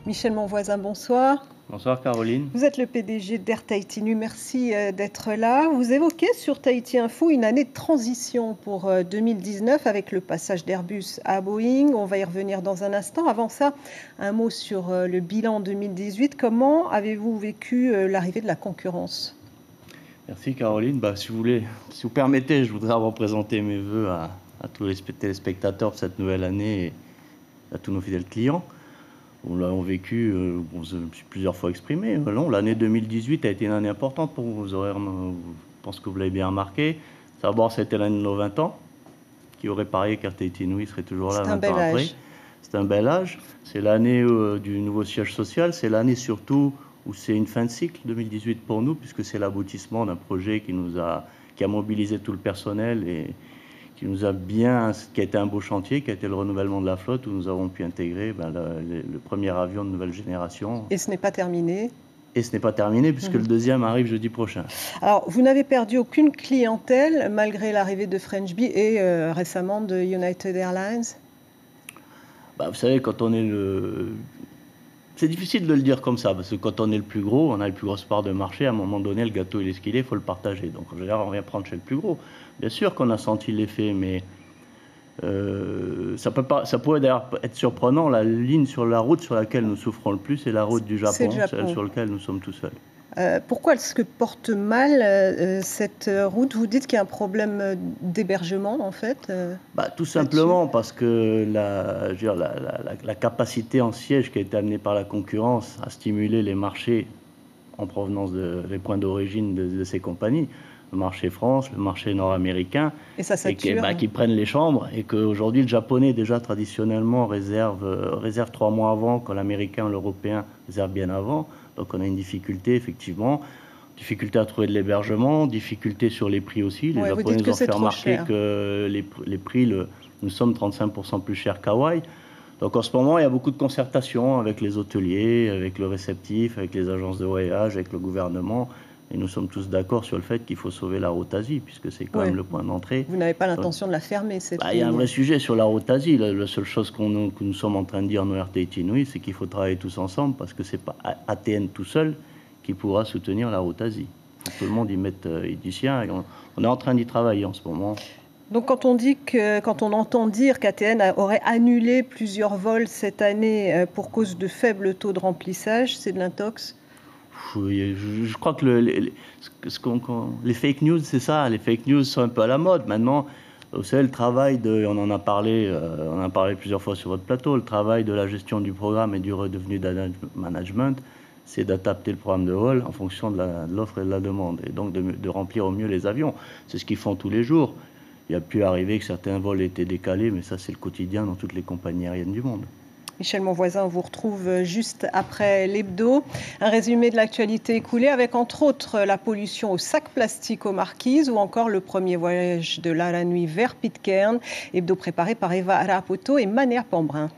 Michel Monvoisin, bonsoir. Bonsoir Caroline. Vous êtes le PDG d'Air Tahiti Nui, merci d'être là. Vous évoquez sur Tahiti Info une année de transition pour 2019 avec le passage d'Airbus à Boeing. On va y revenir dans un instant. Avant ça, un mot sur le bilan 2018. Comment avez-vous vécu l'arrivée de la concurrence ? Merci Caroline. Si vous permettez, je voudrais avant présenter mes voeux à tous les téléspectateurs de cette nouvelle année et à tous nos fidèles clients. On l'a vécu, je me suis plusieurs fois exprimé. L'année 2018 a été une année importante pour vous. Je pense que vous l'avez bien remarqué. D'abord, c'était l'année de nos 20 ans. Qui aurait parié qu'Air Tahiti Nui serait toujours là 20 ans après. C'est un bel âge. C'est l'année du nouveau siège social. C'est l'année surtout où c'est une fin de cycle, 2018 pour nous, puisque c'est l'aboutissement d'un projet qui a mobilisé tout le personnel et qui a été un beau chantier, qui a été le renouvellement de la flotte, où nous avons pu intégrer le premier avion de nouvelle génération. Et ce n'est pas terminé ? Et ce n'est pas terminé, puisque le deuxième arrive jeudi prochain. Alors, vous n'avez perdu aucune clientèle, malgré l'arrivée de French Bee et récemment de United Airlines ? Vous savez, quand on est c'est difficile de le dire comme ça, parce que quand on est le plus gros, on a le plus grosse part de marché, à un moment donné, le gâteau il est ce qu'il est, il faut le partager. Donc en général, on vient prendre chez le plus gros. Bien sûr qu'on a senti l'effet, mais ça pourrait d'ailleurs être surprenant. La ligne sur la route sur laquelle nous souffrons le plus, c'est la route du Japon, celle sur laquelle nous sommes tout seuls. Pourquoi est-ce que porte mal cette route ? Vous dites qu'il y a un problème d'hébergement, en fait tout simplement parce que la capacité en siège qui a été amenée par la concurrence a stimulé les marchés en provenance des points d'origine de ces compagnies, le marché France, le marché nord-américain, et ça sature. Qui prennent les chambres, et qu'aujourd'hui le japonais déjà traditionnellement réserve 3 mois avant, quand l'américain, l'européen réserve bien avant. Donc on a une difficulté, effectivement, difficulté à trouver de l'hébergement, difficulté sur les prix aussi. Les Japonais nous ont fait remarquer que les prix, nous sommes 35% plus chers qu'Hawaï. Donc en ce moment, il y a beaucoup de concertation avec les hôteliers, avec le réceptif, avec les agences de voyage, avec le gouvernement. Et nous sommes tous d'accord sur le fait qu'il faut sauver la route Asie, puisque c'est quand même le point d'entrée. Vous n'avez pas l'intention de la fermer, cette ligne. Il y a un vrai sujet sur la route Asie. La seule chose que nous sommes en train de dire, nous, Air Tahiti Nui, c'est qu'il faut travailler tous ensemble, parce que ce n'est pas ATN tout seul qui pourra soutenir la route Asie. Il faut que tout le monde y mette du sien. On est en train d'y travailler en ce moment. Donc quand on entend dire qu'ATN aurait annulé plusieurs vols cette année pour cause de faibles taux de remplissage, c'est de l'intox ? Je crois que les fake news, c'est ça. Les fake news sont un peu à la mode. Maintenant, vous savez, le travail on en a parlé plusieurs fois sur votre plateau, le travail de la gestion du programme et du redevenu management, c'est d'adapter le programme de vol en fonction de l'offre et de la demande, et donc de remplir au mieux les avions. C'est ce qu'ils font tous les jours. Il a pu arriver que certains vols aient été décalés, mais ça, c'est le quotidien dans toutes les compagnies aériennes du monde. Michel Monvoisin, on vous retrouve juste après l'hebdo. Un résumé de l'actualité écoulée avec entre autres la pollution au sac plastique aux Marquises ou encore le premier voyage de la nuit vers Pitcairn. Hebdo préparé par Eva Rapoto et Maner Pambrin.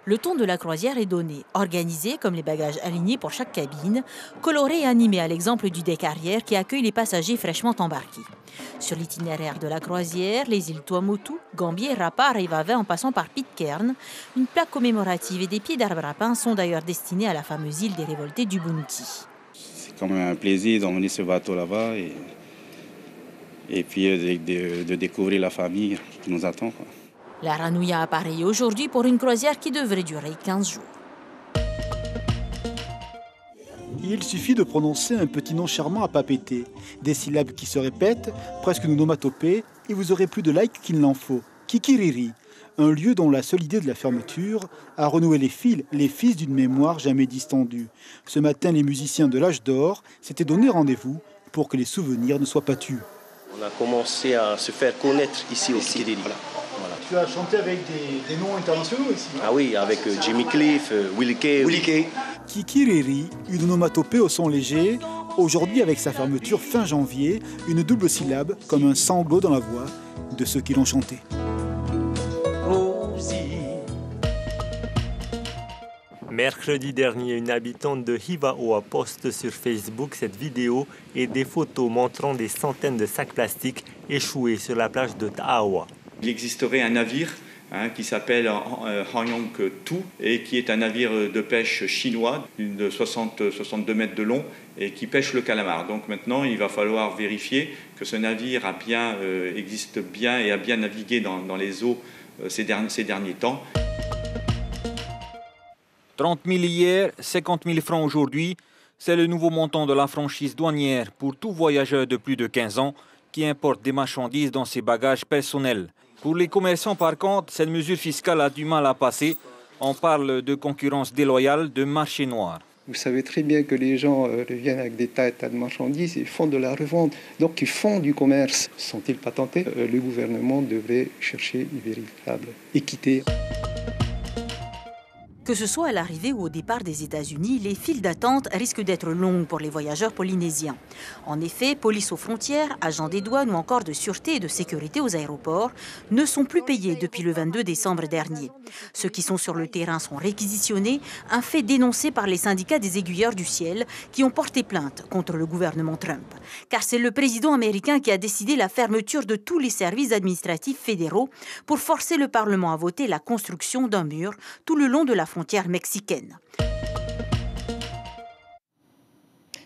Le ton de la croisière est donné, organisé comme les bagages alignés pour chaque cabine, coloré et animé à l'exemple du deck arrière qui accueille les passagers fraîchement embarqués. Sur l'itinéraire de la croisière, les îles Tuamotu, Gambier, Rapa, Reivava en passant par Pitcairn, une plaque commémorative et des pieds d'arbres à pain sont d'ailleurs destinés à la fameuse île des révoltés du Bounty. C'est quand même un plaisir d'emmener ce bateau là-bas et puis de découvrir la famille qui nous attend, quoi. La Ranouilla appareille aujourd'hui pour une croisière qui devrait durer 15 jours. Il suffit de prononcer un petit nom charmant à papéter. Des syllabes qui se répètent, presque une onomatopée, et vous aurez plus de likes qu'il n'en faut. Kikiriri, un lieu dont la seule idée de la fermeture a renoué les fils d'une mémoire jamais distendue. Ce matin, les musiciens de l'âge d'or s'étaient donné rendez-vous pour que les souvenirs ne soient pas tus. On a commencé à se faire connaître ici au Kikiriri. Voilà. Tu as chanté avec des noms internationaux ici, non ? Ah oui, avec Jimmy Cliff, Willie Kay. Kikiriri, une onomatopée au son léger. Aujourd'hui, avec sa fermeture fin janvier, une double syllabe comme un sanglot dans la voix de ceux qui l'ont chanté. Mercredi dernier, une habitante de Hivaoa poste sur Facebook cette vidéo et des photos montrant des centaines de sacs plastiques échoués sur la plage de Ta'awa. Il existerait un navire qui s'appelle Hanyang 2 et qui est un navire de pêche chinois de 62 mètres de long et qui pêche le calamar. Donc maintenant, il va falloir vérifier que ce navire existe bien et a bien navigué dans les eaux ces derniers temps. 30 000 hier, 50 000 francs aujourd'hui, c'est le nouveau montant de la franchise douanière pour tout voyageur de plus de 15 ans qui importe des marchandises dans ses bagages personnels. Pour les commerçants, par contre, cette mesure fiscale a du mal à passer. On parle de concurrence déloyale, de marché noir. Vous savez très bien que les gens viennent avec des tas et tas de marchandises, ils font de la revente, donc ils font du commerce. Sont-ils patentés? Le gouvernement devrait chercher une véritable équité. Que ce soit à l'arrivée ou au départ des États-Unis, les files d'attente risquent d'être longues pour les voyageurs polynésiens. En effet, police aux frontières, agents des douanes ou encore de sûreté et de sécurité aux aéroports ne sont plus payés depuis le 22 décembre dernier. Ceux qui sont sur le terrain sont réquisitionnés, un fait dénoncé par les syndicats des aiguilleurs du ciel qui ont porté plainte contre le gouvernement Trump. Car c'est le président américain qui a décidé la fermeture de tous les services administratifs fédéraux pour forcer le Parlement à voter la construction d'un mur tout le long de la frontière mexicaine.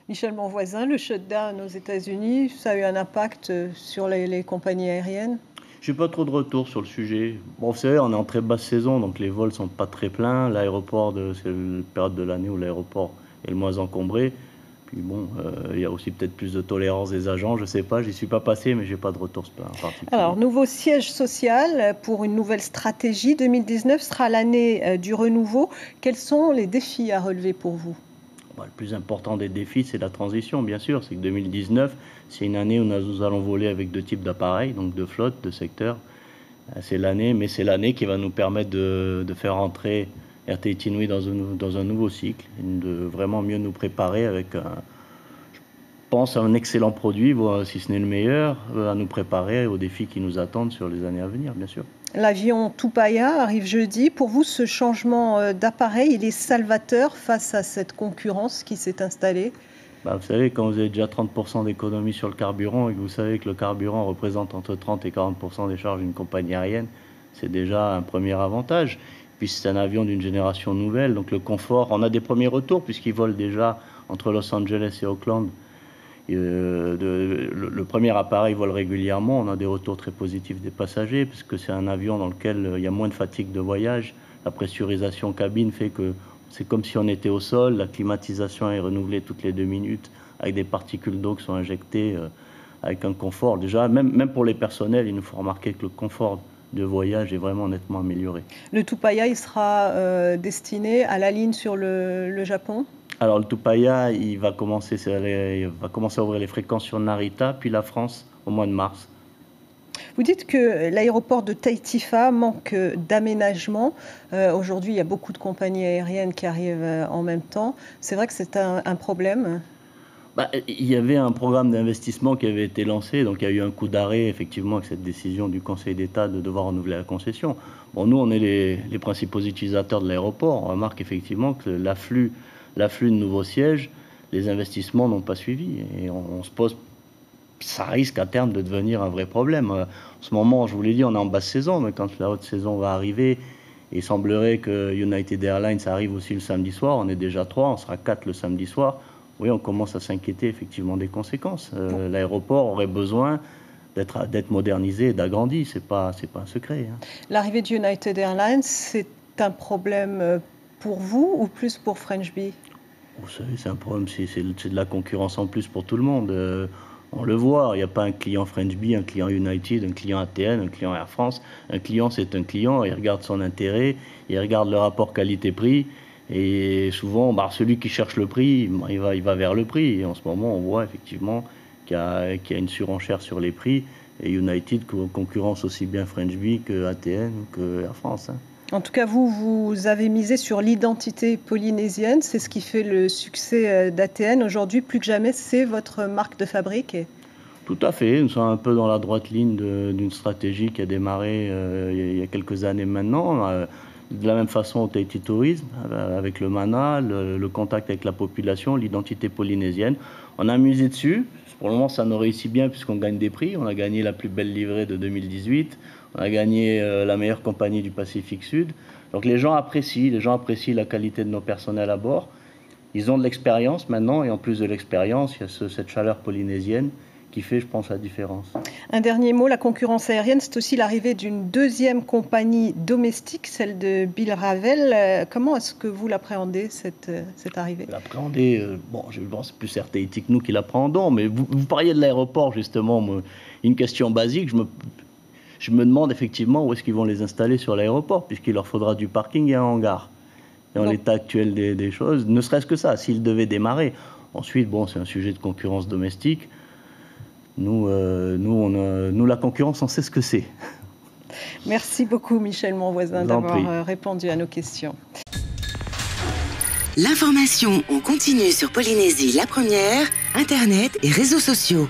Michel Monvoisin, le shutdown aux États-Unis, ça a eu un impact sur les compagnies aériennes? Je n'ai pas trop de retour sur le sujet. Bon, vous savez, on est en très basse saison, donc les vols ne sont pas très pleins. L'aéroport, c'est la période de l'année où l'aéroport est le moins encombré. Puis bon, il y a aussi peut-être plus de tolérance des agents, je ne sais pas, j'y suis pas passé, mais je n'ai pas de retour particulier. Alors, nouveau siège social pour une nouvelle stratégie. 2019 sera l'année du renouveau. Quels sont les défis à relever pour vous? Le plus important des défis, c'est la transition, bien sûr. C'est que 2019, c'est une année où nous allons voler avec 2 types d'appareils, donc de flottes, de secteurs. C'est l'année, mais c'est l'année qui va nous permettre de faire entrer RTIT Nui dans un nouveau cycle, de vraiment mieux nous préparer avec, je pense, un excellent produit, voire si ce n'est le meilleur, à nous préparer aux défis qui nous attendent sur les années à venir, bien sûr. L'avion Tupaya arrive jeudi. Pour vous, ce changement d'appareil, il est salvateur face à cette concurrence qui s'est installée? Vous savez, quand vous avez déjà 30% d'économie sur le carburant et que vous savez que le carburant représente entre 30 et 40% des charges d'une compagnie aérienne, c'est déjà un premier avantage. Puis c'est un avion d'une génération nouvelle, donc le confort, on a des premiers retours puisqu'il vole déjà entre Los Angeles et Auckland. Le premier appareil vole régulièrement, on a des retours très positifs des passagers puisque c'est un avion dans lequel il y a moins de fatigue de voyage. La pressurisation cabine fait que c'est comme si on était au sol, la climatisation est renouvelée toutes les 2 minutes avec des particules d'eau qui sont injectées avec un confort. Déjà, même pour les personnels, il nous faut remarquer que le confort de voyage est vraiment nettement amélioré. Le Tupaya, il sera destiné à la ligne sur le Japon? Alors le Tupaya, il va commencer à ouvrir les fréquences sur Narita, puis la France au mois de mars. Vous dites que l'aéroport de Taitifa manque d'aménagement. Aujourd'hui, il y a beaucoup de compagnies aériennes qui arrivent en même temps. C'est vrai que c'est un problème? Il y avait un programme d'investissement qui avait été lancé, donc il y a eu un coup d'arrêt effectivement avec cette décision du Conseil d'État de devoir renouveler la concession. Bon, nous, on est les principaux utilisateurs de l'aéroport. On remarque effectivement que l'afflux de nouveaux sièges, les investissements n'ont pas suivi. Et on se pose, ça risque à terme de devenir un vrai problème. En ce moment, je vous l'ai dit, on est en basse saison, mais quand la haute saison va arriver, il semblerait que United Airlines arrive aussi le samedi soir. On est déjà 3, on sera 4 le samedi soir. Oui, on commence à s'inquiéter effectivement des conséquences. L'aéroport aurait besoin d'être modernisé et d'agrandi, c'est pas un secret. L'arrivée de United Airlines, c'est un problème pour vous ou plus pour French Bee? Vous savez, c'est un problème, c'est de la concurrence en plus pour tout le monde. On le voit, il n'y a pas un client French Bee, un client United, un client ATN, un client Air France. Un client, c'est un client, il regarde son intérêt, il regarde le rapport qualité-prix. Et souvent, celui qui cherche le prix, il va vers le prix. Et en ce moment, on voit effectivement qu'il y a une surenchère sur les prix. Et United concurrence aussi bien French Bee que ATN ou que Air France. En tout cas, vous avez misé sur l'identité polynésienne. C'est ce qui fait le succès d'ATN. Aujourd'hui, plus que jamais, c'est votre marque de fabrique. Tout à fait. Nous sommes un peu dans la droite ligne d'une stratégie qui a démarré il y a quelques années maintenant. De la même façon au Tahiti Tourisme, avec le mana, le contact avec la population, l'identité polynésienne. On a misé dessus. Pour le moment, ça nous réussit bien puisqu'on gagne des prix. On a gagné la plus belle livrée de 2018. On a gagné la meilleure compagnie du Pacifique Sud. Donc les gens apprécient la qualité de nos personnels à bord. Ils ont de l'expérience maintenant et en plus de l'expérience, il y a cette chaleur polynésienne qui fait, je pense, la différence. Un dernier mot, la concurrence aérienne, c'est aussi l'arrivée d'une deuxième compagnie domestique, celle de Bill Ravel. Comment est-ce que vous l'appréhendez, cette arrivée? L'appréhender, c'est plus Air Tahiti que nous qui l'appréhendons, mais vous parliez de l'aéroport, justement. Une question basique, je me demande effectivement où est-ce qu'ils vont les installer sur l'aéroport, puisqu'il leur faudra du parking et un hangar. Dans l'état actuel des choses, ne serait-ce que ça, s'ils devaient démarrer. Ensuite, c'est un sujet de concurrence domestique. Nous, la concurrence, on sait ce que c'est. Merci beaucoup, Michel Monvoisin, d'avoir répondu à nos questions. L'information en continu sur Polynésie la première, Internet et réseaux sociaux.